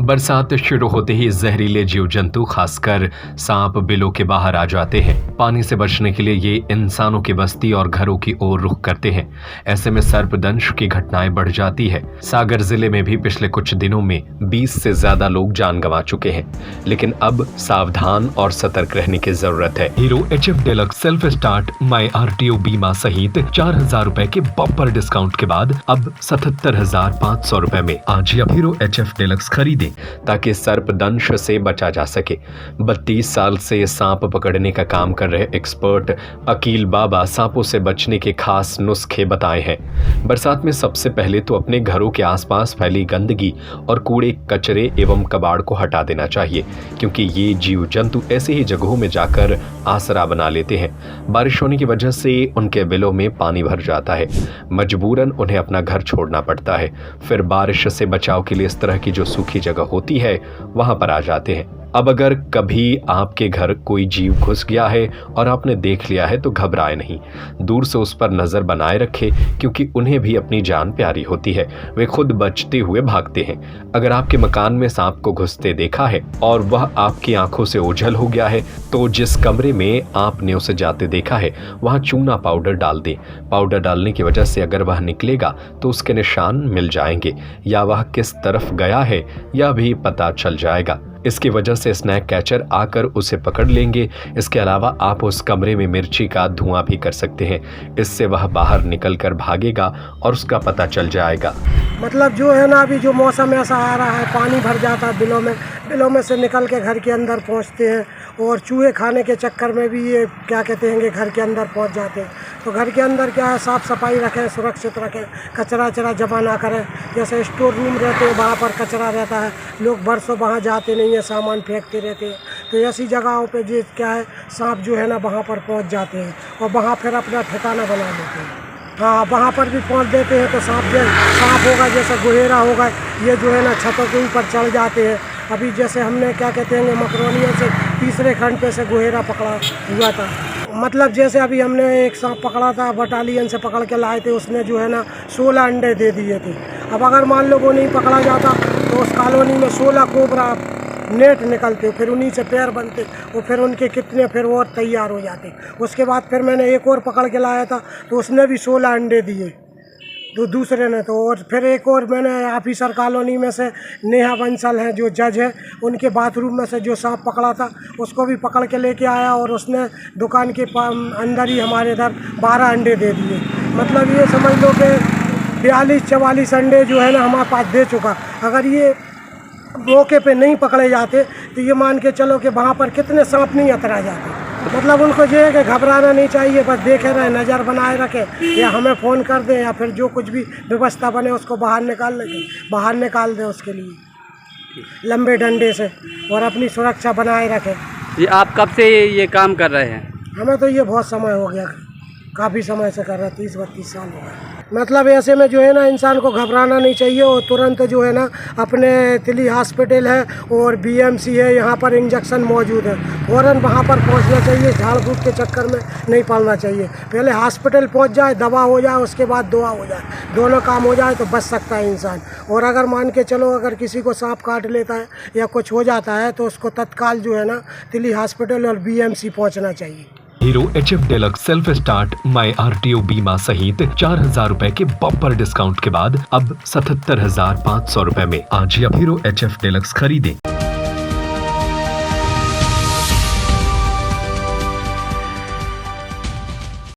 बरसात शुरू होते ही जहरीले जीव जंतु खासकर सांप बिलों के बाहर आ जाते हैं। पानी से बचने के लिए ये इंसानों की बस्ती और घरों की ओर रुख करते हैं। ऐसे में सर्पदंश की घटनाएं बढ़ जाती है। सागर जिले में भी पिछले कुछ दिनों में 20 से ज्यादा लोग जान गंवा चुके हैं। लेकिन अब सावधान और सतर्क रहने की जरूरत है। Hero HF deluxe self start my RTO बीमा सहित 4000 रुपए के बम्पर डिस्काउंट के बाद अब 77,500 रुपए में आज ही हीरो HF डिलक्स खरीदें ताकि सर्पदंश से बचा जा सके। 32 साल से सांप पकड़ने का काम कर रहे एक्सपर्ट अकील बाबा सांपों से बचने के खास नुस्खे बताए हैं। बरसात में सबसे पहले तो अपने घरों के आसपास फैली गंदगी और कूड़े कचरे एवं कबाड़ को हटा देना चाहिए, क्योंकि ये जीव जंतु ऐसे ही जगहों में जाकर आसरा बना लेते हैं। बारिश होने की वजह से उनके बिलों में पानी भर जाता है, मजबूरन उन्हें अपना घर छोड़ना पड़ता है। फिर बारिश से बचाव के लिए इस तरह की जो सूखी जगह होती है वहां पर आ जाते हैं। अब अगर कभी आपके घर कोई जीव घुस गया है और आपने देख लिया है तो घबराए नहीं, दूर से उस पर नजर बनाए रखें, क्योंकि उन्हें भी अपनी जान प्यारी होती है। वे खुद बचते हुए भागते हैं। अगर आपके मकान में सांप को घुसते देखा है और वह आपकी आंखों से ओझल हो गया है तो जिस कमरे में आपने उसे जाते देखा है वहां चूना पाउडर डाल दें। पाउडर डालने की वजह से अगर वह निकलेगा तो उसके निशान मिल जाएंगे या वह किस तरफ गया है यह भी पता चल जाएगा। इसकी वजह से स्नैक कैचर आकर उसे पकड़ लेंगे। इसके अलावा आप उस कमरे में मिर्ची का धुआं भी कर सकते हैं। इससे वह बाहर निकलकर भागेगा और उसका पता चल जाएगा। मतलब जो है ना, अभी जो मौसम ऐसा आ रहा है, पानी भर जाता है बिलों में से निकल के घर के अंदर पहुंचते हैं और चूहे खाने के चक्कर में भी ये क्या कहते हैं कि घर के अंदर पहुंच जाते हैं। तो घर के अंदर क्या है, साफ़ सफाई रखें, सुरक्षित रखें, कचरा वचरा जमा ना करें। जैसे स्टोर रूम रहते हैं वहाँ पर कचरा रहता है, लोग बरसों वहाँ जाते नहीं है, सामान फेंकते रहते हैं। तो ऐसी जगहों पे जो क्या है, सांप जो है ना वहाँ पर पहुँच जाते हैं और वहाँ फिर अपना ठिकाना बना लेते हैं। हाँ, वहाँ पर भी पहुँच देते हैं तो सांप होगा, जैसे गोहेरा होगा, ये जो है ना छतों के ऊपर चढ़ जाते हैं। अभी जैसे हमने क्या कहते हैं मकरोनियों से तीसरे खंड पे से गोहेरा पकड़ा हुआ था। मतलब जैसे अभी हमने एक सांप पकड़ा था, बटालियन से पकड़ के लाए थे, उसने जो है ना 16 अंडे दे दिए थे। अब अगर मान लो वो नहीं पकड़ा जाता तो उस कॉलोनी में 16 कोबरा नेट निकलते, फिर उन्हीं से पैर बनते और फिर उनके कितने फिर और तैयार हो जाते। उसके बाद फिर मैंने एक और पकड़ के लाया था तो उसने भी 16 अंडे दिए, तो दूसरे ने तो। और फिर एक और मैंने ऑफिसर कॉलोनी में से नेहा बंसल हैं जो जज है, उनके बाथरूम में से जो सांप पकड़ा था उसको भी पकड़ के लेके आया और उसने दुकान के अंदर ही हमारे इधर 12 अंडे दे दिए। मतलब ये समझ लो कि 42-44 अंडे जो है ना हमारे पास दे चुका। अगर ये मौके पे नहीं पकड़े जाते तो ये मान के चलो कि वहाँ पर कितने सांप नहीं अतरा जाते। मतलब उनको जो है कि घबराना नहीं चाहिए, बस देखे रहे, नज़र बनाए रखें, या हमें फ़ोन कर दें या फिर जो कुछ भी व्यवस्था बने उसको बाहर निकाल दें उसके लिए लंबे डंडे से, और अपनी सुरक्षा बनाए रखें। ये आप कब से ये काम कर रहे हैं? हमें तो ये बहुत समय हो गया, काफ़ी समय से कर रहे हैं, 30-32 साल हो गए। मतलब ऐसे में जो है ना इंसान को घबराना नहीं चाहिए और तुरंत जो है ना अपने तिली हॉस्पिटल है और BMC है, यहाँ पर इंजेक्शन मौजूद है, फ़ौरन वहाँ पर पहुँचना चाहिए। झाड़ फूक के चक्कर में नहीं पड़ना चाहिए। पहले हॉस्पिटल पहुँच जाए, दवा हो जाए, उसके बाद दुआ हो जाए, दोनों काम हो जाए तो बच सकता है इंसान। और अगर मान के चलो अगर किसी को सांप काट लेता है या कुछ हो जाता है तो उसको तत्काल जो है ना तिली हॉस्पिटल और BMC पहुँचना चाहिए। Hero HF deluxe self start my RTO बीमा सहित 4000 रुपए के बम्पर डिस्काउंट के बाद अब 77,500 रुपए में आज ही हीरो HF डिलक्स खरीदें।